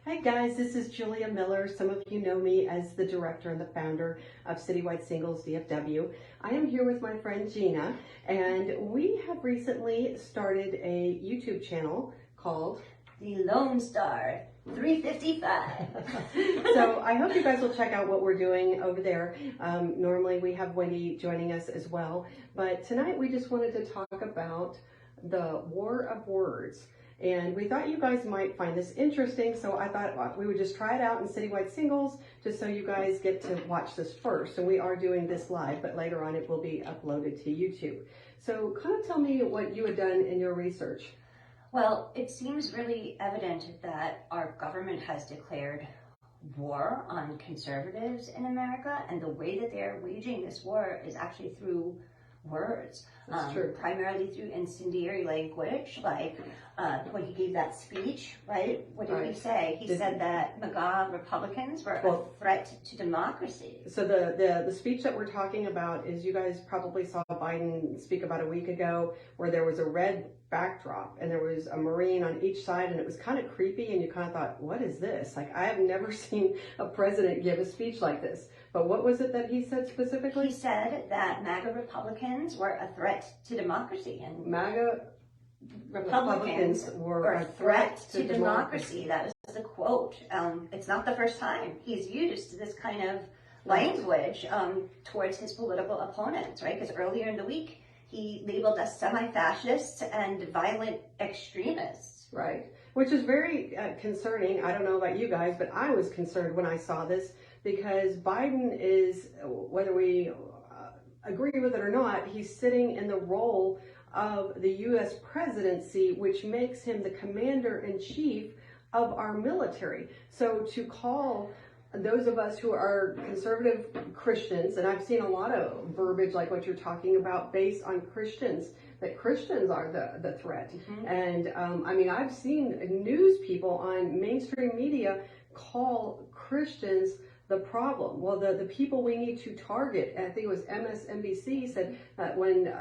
Hi guys, this is Julia Miller. Some of you know me as the director and the founder of Citywide Singles DFW. I am here with my friend Gina, and we have recently started a YouTube channel called The Lone Star 355. So I hope you guys will check out what we're doing over there. Normally we have Wendy joining us as well, but tonight we just wanted to talk about the war of words. And we thought you guys might find this interesting, so I thought we would just try it out in Citywide Singles, just so you guys get to watch this first. And we are doing this live, but later on it will be uploaded to YouTube. So kind of tell me what you had done in your research. Well, it seems really evident that our government has declared war on conservatives in America, and the way that they're waging this war is actually through words. That's true. Primarily through incendiary language, like when he gave that speech, right? What did he say? He said that MAGA Republicans were a threat to democracy. So the speech that we're talking about is, you guys probably saw Biden speak about a week ago, where there was a red backdrop and there was a Marine on each side, and it was kind of creepy, and you kind of thought, what is this? Like, I have never seen a president give a speech like this. But what was it that he said specifically? He said that MAGA Republicans were a threat to democracy, and MAGA Republicans were a threat to democracy. That was the quote. It's not the first time he's used this kind of language towards his political opponents, right? Because earlier in the week, he labeled us semi-fascists and violent extremists. Right, which is very concerning. I don't know about you guys, but I was concerned when I saw this, because Biden is, whether we agree with it or not, he's sitting in the role of the U.S. presidency, which makes him the commander-in-chief of our military. So to call those of us who are conservative Christians, and I've seen a lot of verbiage like what you're talking about based on Christians, that Christians are the threat. Mm-hmm. And I mean, I've seen news people on mainstream media call Christians the problem. Well, the people we need to target, I think it was MSNBC said that when,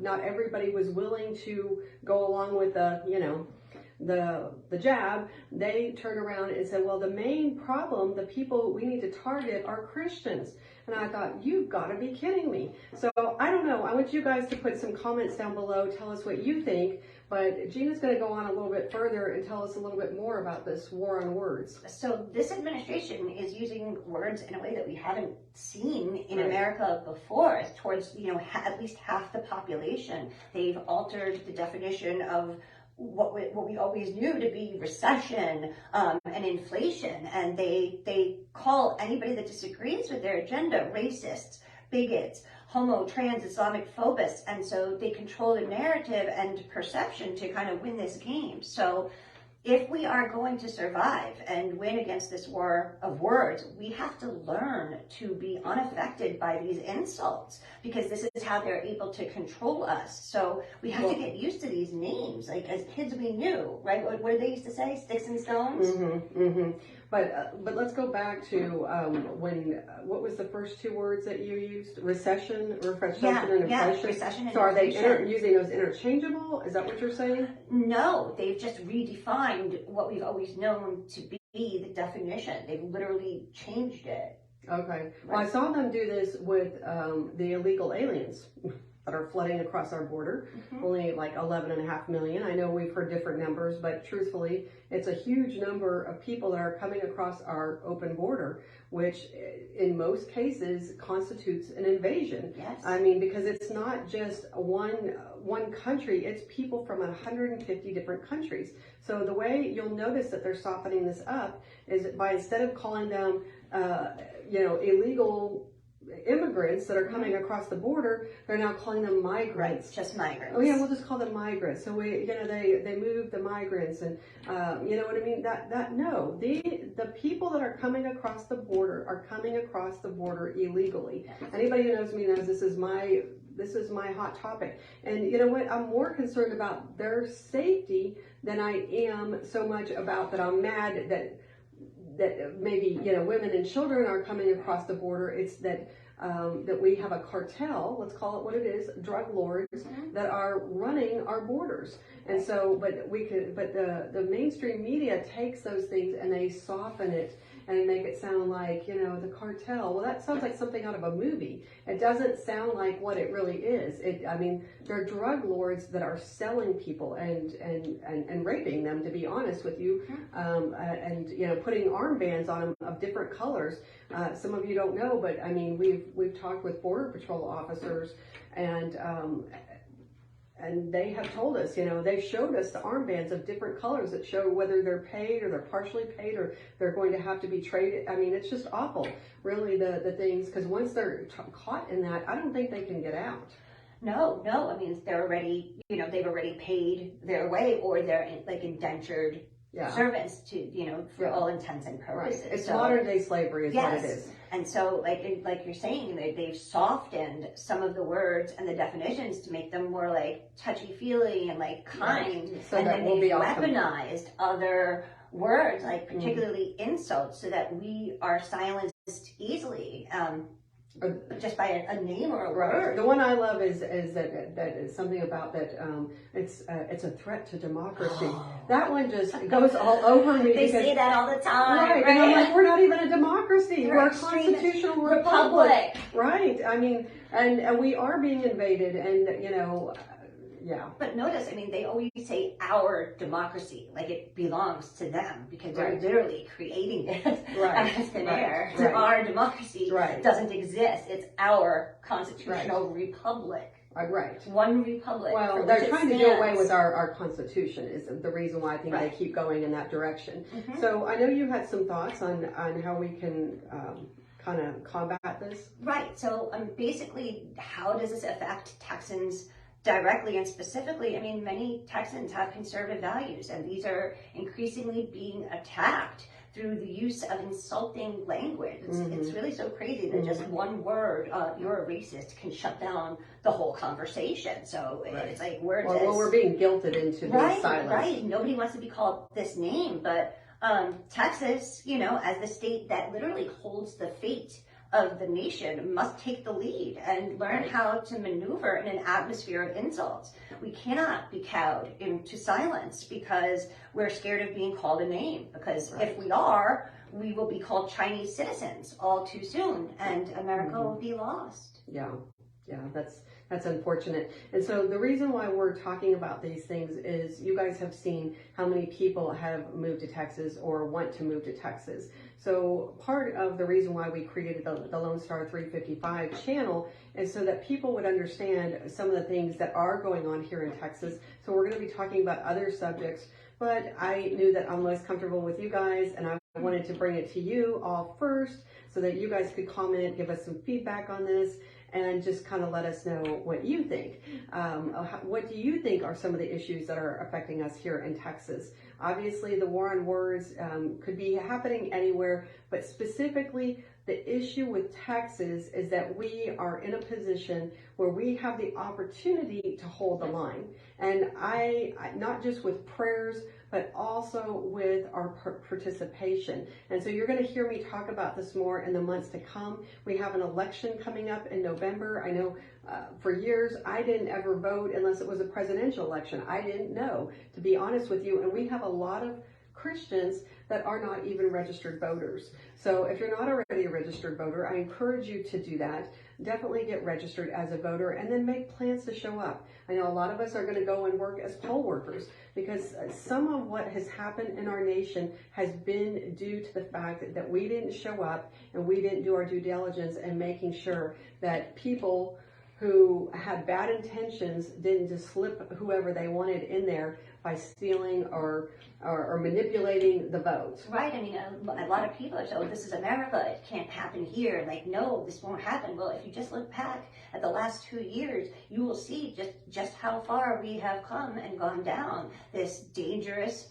not everybody was willing to go along with the jab, they turned around and said, well, the main problem, the people we need to target are Christians. And I thought, you've got to be kidding me. So I don't know. I want you guys to put some comments down below. Tell us what you think. But Gina's going to go on a little bit further and tell us a little bit more about this war on words. So this administration is using words in a way that we haven't seen in America before. Towards, at least half the population, they've altered the definition of what we always knew to be recession and inflation, and they call anybody that disagrees with their agenda racists, bigots, homo, trans, Islamic phobists, and so they control the narrative and perception to kind of win this game. So if we are going to survive and win against this war of words, we have to learn to be unaffected by these insults, because this is how they're able to control us. So we have to get used to these names. Like, as kids, we knew, right? What did they used to say? Sticks and stones? Mm-hmm, mm-hmm. But let's go back to what was the first two words that you used? Recession and inflation? Yeah, recession and so are they inflation. Using those interchangeable? Is that what you're saying? No, they've just redefined what we've always known to be the definition. They've literally changed it. Okay. Right. Well, I saw them do this with the illegal aliens that are flooding across our border. Mm-hmm. Only like 11.5 million. I know we've heard different numbers, but truthfully, it's a huge number of people that are coming across our open border, which in most cases constitutes an invasion. Yes. I mean, because it's not just one country, it's people from 150 different countries. So the way you'll notice that they're softening this up is by, instead of calling them, illegal immigrants that are coming across the border, they're now calling them migrants. Right, just migrants. Oh yeah, we'll just call them migrants. So they moved the migrants, and you know what I mean. No, the people that are coming across the border are coming across the border illegally. Anybody who knows me knows this is my hot topic. And you know what? I'm more concerned about their safety than I am so much about that I'm mad that maybe women and children are coming across the border. It's that that we have a cartel, let's call it what it is, drug lords that are running our borders. And so, but the mainstream media takes those things and they soften it and make it sound like, the cartel. Well, that sounds like something out of a movie. It doesn't sound like what it really is. They're drug lords that are selling people and raping them, to be honest with you, and putting armbands on them of different colors. Some of you don't know, but we've talked with Border Patrol officers, and they have told us, they showed us the armbands of different colors that show whether they're paid or they're partially paid or they're going to have to be traded. It's just awful, really, the things, because once they're caught in that, I don't think they can get out. No, they're already, they've already paid their way, or they're like indentured servants to, for all intents and purposes. Right. It's modern day slavery is what it is. And so, like you're saying, they've softened some of the words and the definitions to make them more like touchy-feely and like kind, so and that then will they've be weaponized other words, like particularly insults, so that we are silenced easily. Just by a name or a word. The one I love is that is something about that. It's a threat to democracy. That one just goes all over me. They say that all the time, right? And I'm like, we're not even a democracy. We're a constitutional republic. Right. And we are being invaded, and yeah. But notice, they always say our democracy, like it belongs to them, because they're literally creating it out of thin air. So our democracy doesn't exist. It's our constitutional republic. Right. One republic. Well, they're trying to do away with our Constitution is the reason why I think they keep going in that direction. So I know you had some thoughts on how we can kind of combat this. Right. So basically, how does this affect Texans directly and specifically? Many Texans have conservative values, and these are increasingly being attacked through the use of insulting language. It's really so crazy that just one word, you're a racist, can shut down the whole conversation. So it's like words. Well, we're being guilted into this silence. Right. Nobody wants to be called this name, but Texas, as the state that literally holds the fate of the nation, must take the lead and learn how to maneuver in an atmosphere of insults. We cannot be cowed into silence because we're scared of being called a name, because if we are, we will be called Chinese citizens all too soon, and America will be lost. Yeah, that's unfortunate. And so the reason why we're talking about these things is you guys have seen how many people have moved to Texas or want to move to Texas. So part of the reason why we created the Lone Star 355 channel is so that people would understand some of the things that are going on here in Texas. So we're going to be talking about other subjects, but I knew that I'm most comfortable with you guys, and I wanted to bring it to you all first so that you guys could comment, give us some feedback on this, and just kind of let us know what you think. What do you think are some of the issues that are affecting us here in Texas? Obviously, the war on words could be happening anywhere, but specifically, the issue with Texas is that we are in a position where we have the opportunity to hold the line. And I not just with prayers, but also with our participation. And so you're going to hear me talk about this more in the months to come. We have an election coming up in November. I know for years I didn't ever vote unless it was a presidential election. I didn't know, to be honest with you. And we have a lot of Christians that are not even registered voters. So if you're not already a registered voter, I encourage you to do that. Definitely get registered as a voter and then make plans to show up. I know a lot of us are going to go and work as poll workers because some of what has happened in our nation has been due to the fact that we didn't show up and we didn't do our due diligence in making sure that people who had bad intentions didn't just slip whoever they wanted in there by stealing or manipulating the vote. Right. A lot of people are saying, this is America, it can't happen here. Like, no, this won't happen. Well, if you just look back at the last 2 years, you will see just how far we have come and gone down this dangerous,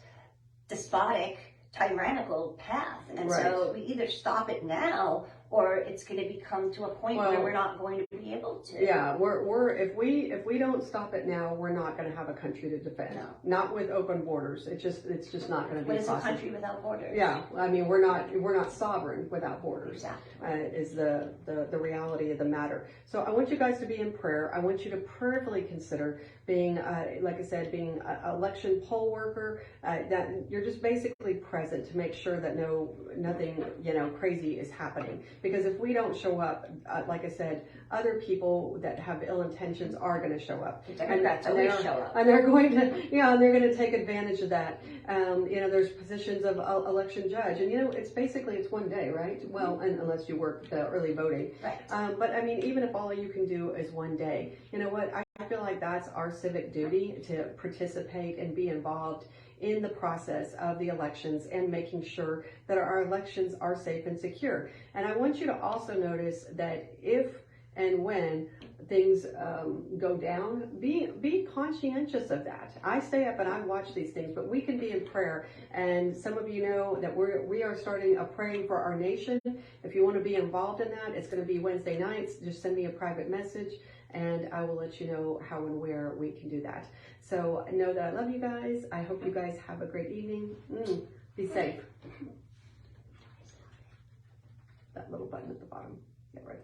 despotic, tyrannical path. And so we either stop it now, or it's going to become to a point where we're not going to be be able to. Yeah, we're if we don't stop it now, we're not going to have a country to defend. No. Not with open borders. It's just not going to be What is a possible. country without borders? Yeah, I mean we're not sovereign without borders. Exactly. Is the reality of the matter. So I want you guys to be in prayer. I want you to prayerfully consider being, like I said, being an election poll worker. That you're just basically present to make sure that nothing crazy is happening. Because if we don't show up, like I said, other people that have ill intentions are going to show up. The Democrats always show up. And they're going to take advantage of that. There's positions of election judge, and it's basically one day, right? Well, and unless you work the early voting. Right. But I mean, even if all you can do is one day, you know what? I feel like that's our civic duty to participate and be involved in the process of the elections and making sure that our elections are safe and secure. And I want you to also notice that if and when things go down, be conscientious of that. I stay up and I watch these things, but we can be in prayer. And some of you know that we are starting a praying for our nation. If you want to be involved in that, it's going to be Wednesday nights. Just send me a private message and I will let you know how and where we can do that. So know that I love you guys. I hope you guys have a great evening. Be safe. That little button at the bottom. Yeah, right there.